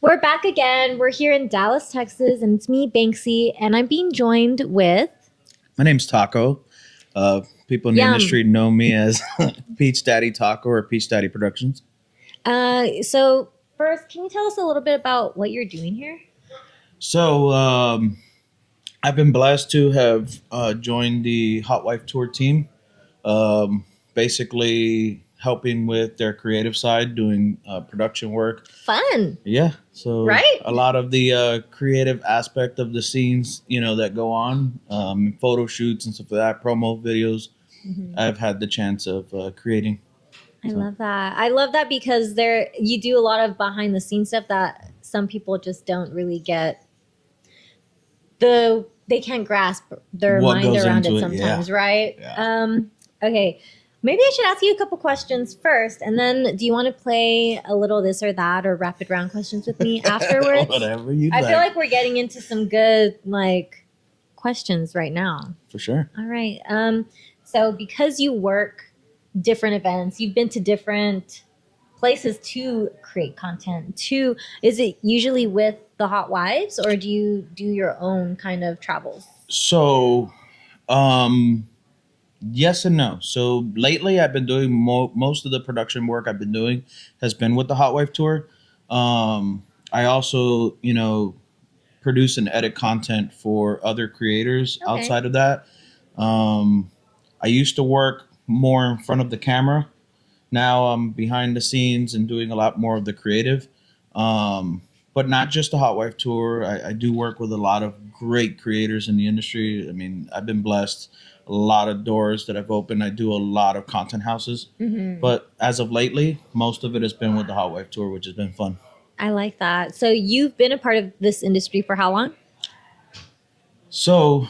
We're back again. We're here in Dallas, Texas, and it's me, Banksie, and I'm being joined with My name's Taco. People in the industry know me as PeachDaddyTaco or Peach Daddy Productions. So first, can you tell us a little bit about what you're doing here? So I've been blessed to have joined the Hotwife tour team. Basically helping with their creative side, doing production work. Fun. Yeah. So right? A lot of the creative aspect of the scenes, that go on, photo shoots and stuff like that, promo videos, I've had the chance of creating. I love that. I love that because you do a lot of behind the scenes stuff that some people just don't really get. They can't grasp their mind around it sometimes, right? Yeah. Okay. Maybe I should ask you a couple questions first, and then do you want to play a little this or that or rapid round questions with me afterwards? Whatever you I feel like we're getting into some good questions right now. For sure. All right. So because you work different events, you've been to different places to create content. Is it usually with the Hotwives, or do you do your own kind of travels? So, yes and no. So lately, I've been doing most of the production work I've been doing has been with the Hotwife tour. I also, produce and edit content for other creators outside of that. I used to work more in front of the camera. Now I'm behind the scenes and doing a lot more of the creative. But not just the Hotwife tour. I do work with a lot of great creators in the industry. I mean, I've been blessed. A lot of doors that I've opened. I do a lot of content houses. But as of lately, most of it has been with the Hotwife tour, which has been fun. I like that. So you've been a part of this industry for how long? So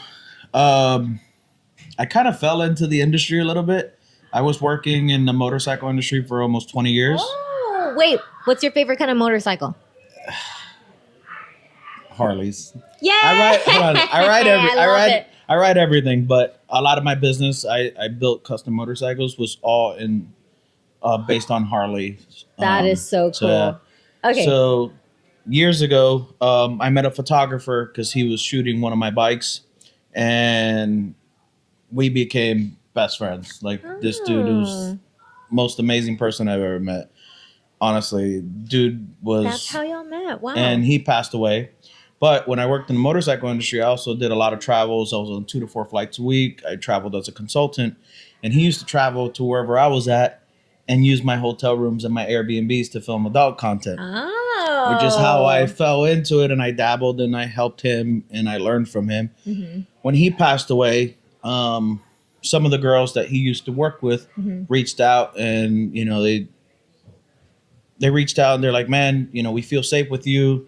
I kind of fell into the industry a little bit. I was working in the motorcycle industry for almost 20 years. Oh, wait. What's your favorite kind of motorcycle? Harleys. Yeah. I ride everything, but a lot of my business, I built custom motorcycles, was all based on Harley. That is so cool. So, okay. So years ago, I met a photographer because he was shooting one of my bikes, and we became best friends. This dude was most amazing person I've ever met. Honestly, dude was. That's how y'all met. Wow. And he passed away. But when I worked in the motorcycle industry, I also did a lot of travels. I was on 2 to 4 flights a week. I traveled as a consultant, and he used to travel to wherever I was at and use my hotel rooms and my Airbnbs to film adult content. Oh. Which is how I fell into it, and I dabbled and I helped him and I learned from him. When he passed away, some of the girls that he used to work with reached out, and they reached out and they're like, man, we feel safe with you.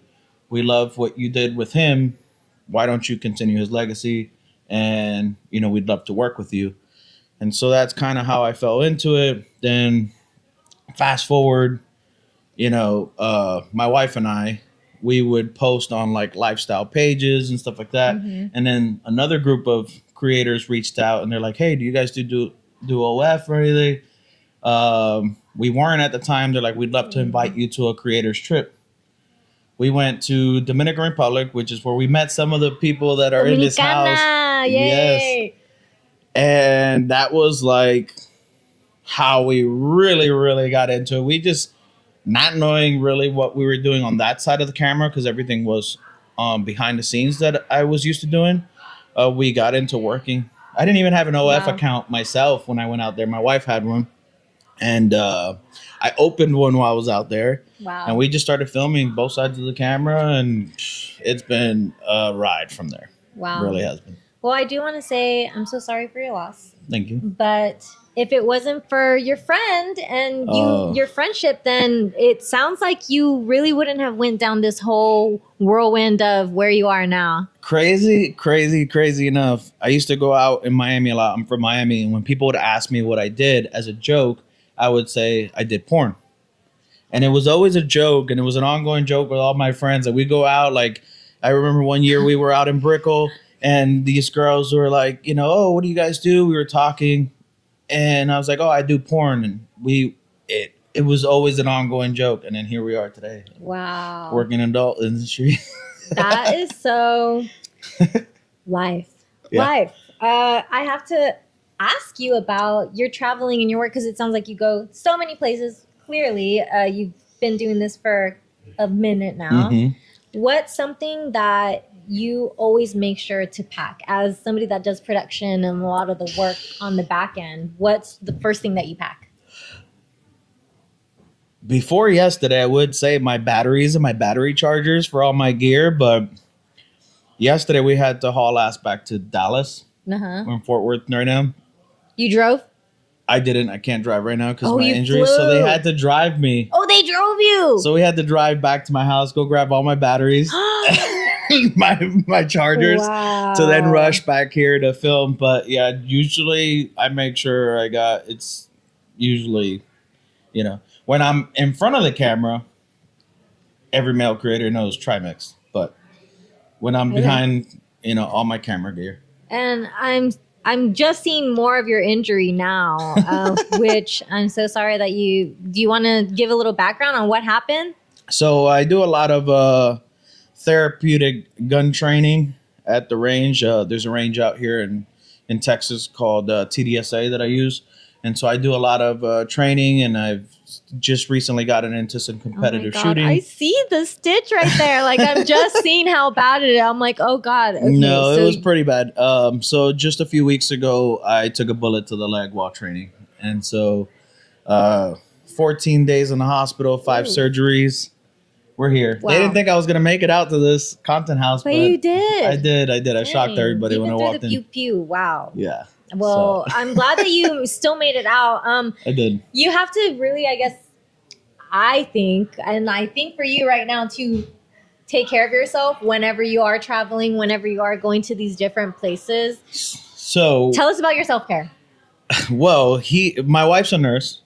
We love what you did with him. Why don't you continue his legacy? And, we'd love to work with you. And so that's kind of how I fell into it. Then fast forward, my wife and I, we would post on lifestyle pages and stuff like that. And then another group of creators reached out and they're like, hey, do you guys do OF or anything? We weren't at the time. They're like, we'd love to invite you to a creator's trip. We went to Dominican Republic, which is where we met some of the people that are in this house. Yay. Yes. And that was how we really, really got into it. We just, not knowing really what we were doing on that side of the camera, because everything was behind the scenes that I was used to doing. We got into working. I didn't even have an OF account myself when I went out there. My wife had one. And I opened one while I was out there. Wow. And we just started filming both sides of the camera, and it's been a ride from there. Wow. It really has been. Well, I do want to say I'm so sorry for your loss. Thank you. But if it wasn't for your friend and your friendship, then it sounds like you really wouldn't have went down this whole whirlwind of where you are now. Crazy enough. I used to go out in Miami a lot. I'm from Miami. And when people would ask me what I did as a joke, I would say I did porn. And it was always a joke, and it was an ongoing joke with all my friends. And we go out, I remember one year we were out in Brickell, and these girls were like, oh, what do you guys do? We were talking, and I was like, oh, I do porn. And it was always an ongoing joke, and then here we are today, Wow. working in adult industry. That is so life. Yeah. Life. I have to ask you about your traveling and your work because it sounds like you go so many places. Clearly, you've been doing this for a minute now. Mhm. What's something that you always make sure to pack as somebody that does production and a lot of the work on the back end? What's the first thing that you pack? Before yesterday, I would say my batteries and my battery chargers for all my gear, but yesterday we had to haul ass back to Dallas. Uh-huh. We're in Fort Worth right now. You drove? I didn't. I can't drive right now because Oh, of my you injuries. flew. So they had to drive me. Oh, they drove you. So we had to drive back to my house, go grab all my batteries, my chargers, Wow. to then rush back here to film. But yeah, usually I make sure it's usually, when I'm in front of the camera, every male creator knows Trimix. But when I'm Okay. behind, all my camera gear. And I'm just seeing more of your injury now, which I'm so sorry that do you want to give a little background on what happened? So I do a lot of therapeutic gun training at the range. There's a range out here in Texas called TDSA that I use. And so I do a lot of training, and I've just recently gotten into some competitive shooting. I see the stitch right there. Like, I'm just seeing how bad it is. I'm like, oh God. Okay, No, it was pretty bad. So just a few weeks ago, I took a bullet to the leg while training. And so 14 days in the hospital, 5 surgeries. We're here. Wow. They didn't think I was going to make it out to this content house. But you did. I did. I shocked everybody Even when I through walked the in. pew pew. Wow. Yeah. Well, I'm glad that you still made it out. I did. You have to really, I think for you right now to take care of yourself whenever you are traveling, whenever you are going to these different places. So Tell us about your self-care. Well, my wife's a nurse.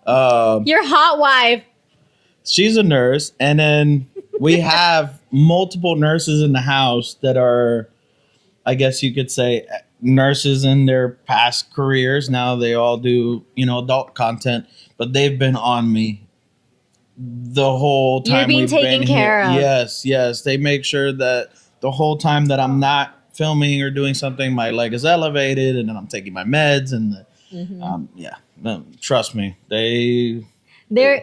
Your hot wife. She's a nurse, and then we have multiple nurses in the house that are, I guess you could say, nurses in their past careers. Now they all do, adult content, but they've been on me the whole time. You're being we've taken been care here. of. Yes. They make sure that the whole time that I'm not filming or doing something, my leg is elevated, and then I'm taking my meds, and trust me,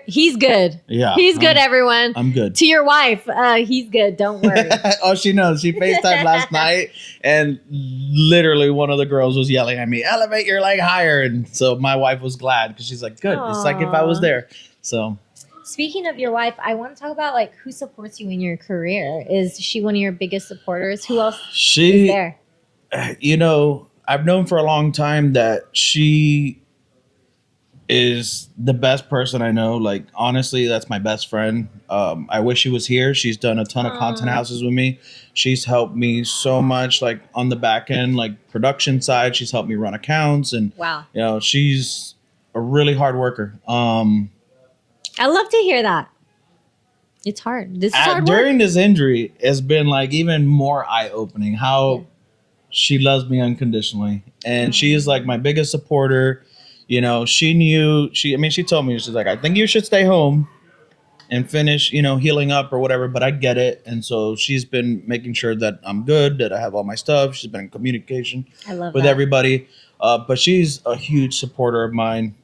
he's good. Yeah, he's good. Everyone, I'm good. To your wife, he's good. Don't worry. Oh, she knows. She FaceTimed last night, and literally one of the girls was yelling at me, "Elevate your leg higher!" And so my wife was glad because she's like, "Good." Aww. It's like if I was there. So, speaking of your wife, I want to talk about who supports you in your career. Is she one of your biggest supporters? Who else is there? I've known for a long time that she is the best person I know. Like, honestly, that's my best friend. I wish she was here. She's done a ton of content houses with me. She's helped me so much, like on the back end, like production side. She's helped me run accounts, and wow, she's a really hard worker. I love to hear that. It's hard. This is hard work. During this injury, it's been even more eye opening how she loves me unconditionally, and she is like my biggest supporter. She knew, she told me, she's like, I think you should stay home and finish, healing up or whatever, but I get it. And so she's been making sure that I'm good, that I have all my stuff. She's been in communication with everybody. But she's a huge supporter of mine.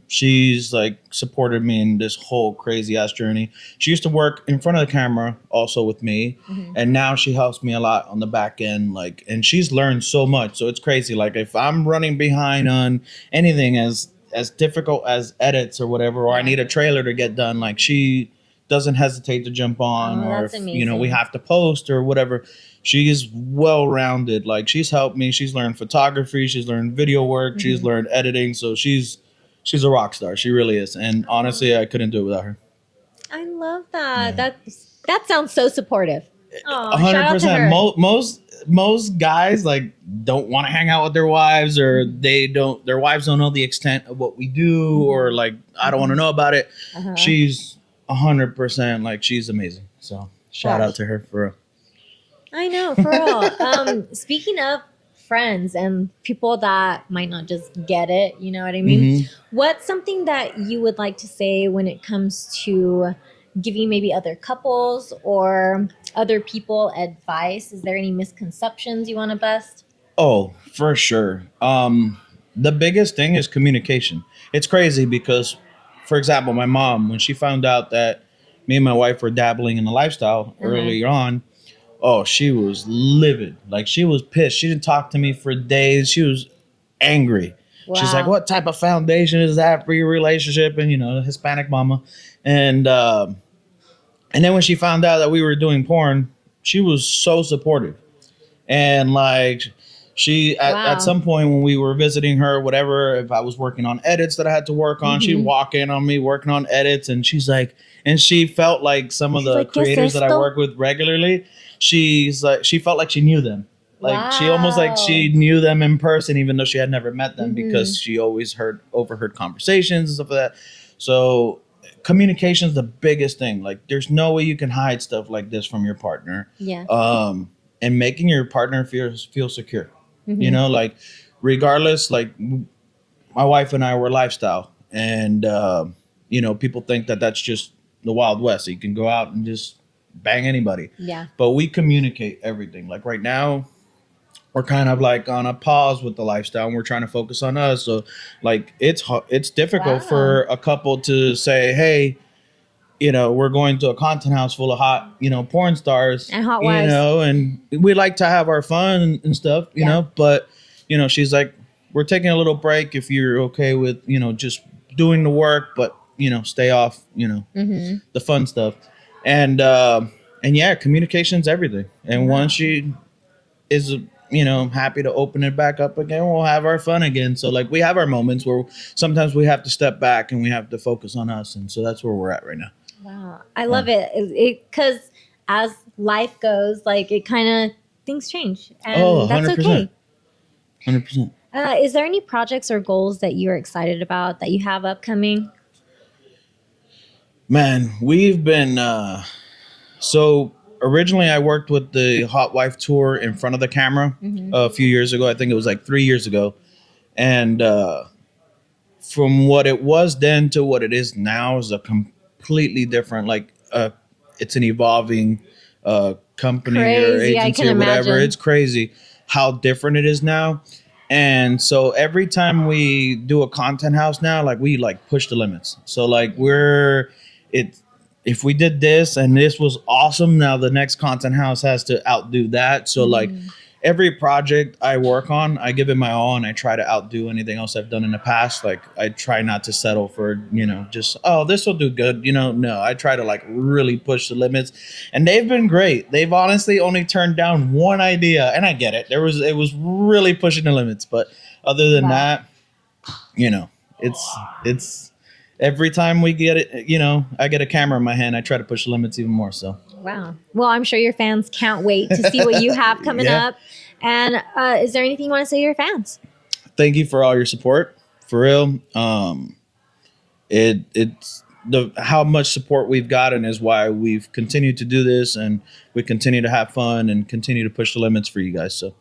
She's supported me in this whole crazy ass journey. She used to work in front of the camera also with me. Mm-hmm. And now she helps me a lot on the back end. And she's learned so much. So it's crazy. If I'm running behind on anything as difficult as edits or whatever, or I need a trailer to get done, she doesn't hesitate to jump on, or if, we have to post or whatever. She is well-rounded. She's helped me. She's learned photography. She's learned video work. Mm-hmm. She's learned editing. So she's a rock star. She really is. And honestly, I couldn't do it without her. I love that. Yeah. That sounds so supportive. 100%. Most guys don't want to hang out with their wives, or their wives don't know the extent of what we do, or I don't want to know about it. Uh-huh. She's 100%. She's amazing. So shout out to her for real. I know, for real. Speaking of friends and people that might not just get it. You know what I mean? What's something that you would like to say when it comes to giving maybe other couples or other people advice? Is there any misconceptions you want to bust? Oh, for sure. The biggest thing is communication. It's crazy because, for example, my mom, when she found out that me and my wife were dabbling in the lifestyle earlier on, oh, she was livid. Like, she was pissed. She didn't talk to me for days. She was angry. She's like, Wow. "What type of foundation is that for your relationship?" And Hispanic mama, and and then when she found out that we were doing porn, she was so supportive. And like she at Wow. some point when we were visiting her, whatever, if I was working on edits that I had to work on, she'd walk in on me working on edits, and she's like, and she felt like some of She's the like, ¿qué es creators that I esto? work with regularly, she's like, she felt like she knew them. Like she almost like she Wow. knew them in person, even though she had never met them, because she always overheard conversations and stuff like that. So communication is the biggest thing. Like there's no way you can hide stuff like this from your partner. Yeah. And making your partner feel secure. Like regardless, like my wife and I were lifestyle, and people think that that's just the Wild West. You can go out and just bang anybody. Yeah. But we communicate everything. Like right now, we're kind of like on a pause with the lifestyle, and we're trying to focus on us. So like it's difficult Wow. for a couple to say, hey, we're going to a content house full of hot, porn stars And hot wives. and we like to have our fun and stuff, but, she's like, we're taking a little break if you're okay with, just doing the work, but, stay off, the fun stuff. And yeah, communication's everything. And once she is, happy to open it back up again, we'll have our fun again. So like we have our moments where sometimes we have to step back and we have to focus on us. And so that's where we're at right now. Wow. I love it. Because as life goes, like it kind of, things change. And that's 100%. okay. 100%. Is there any projects or goals that you're excited about that you have upcoming? Man, we've been so originally I worked with the Hotwife tour in front of the camera a few years ago. I think it was like 3 years ago. And from what it was then to what it is now is a completely different, like it's an evolving company or Crazy, I agency can or whatever. imagine. It's crazy how different it is now. And so every time we do a content house now, like we like push the limits. So like if we did this and this was awesome, now the next content house has to outdo that. So like every project I work on, I give it my all and I try to outdo anything else I've done in the past. Like I try not to settle for, just, oh, this will do good. No, I try to like really push the limits, and they've been great. They've honestly only turned down one idea, and I get it. It was really pushing the limits. But other than that, it's every time we get it, I get a camera in my hand, I try to push the limits even more. So. Wow. Well, I'm sure your fans can't wait to see what you have coming Yeah. up. And is there anything you want to say to your fans? Thank you for all your support. For real. It's how much support we've gotten is why we've continued to do this, and we continue to have fun and continue to push the limits for you guys. So.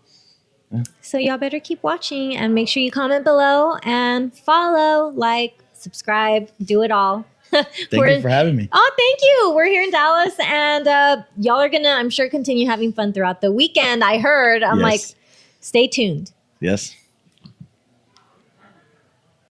So y'all better keep watching and make sure you comment below and follow, like, subscribe, do it all. Thank you for having me. Oh, thank you. We're here in Dallas, and y'all are going to, I'm sure, continue having fun throughout the weekend. I heard. I'm like, stay tuned. Yes.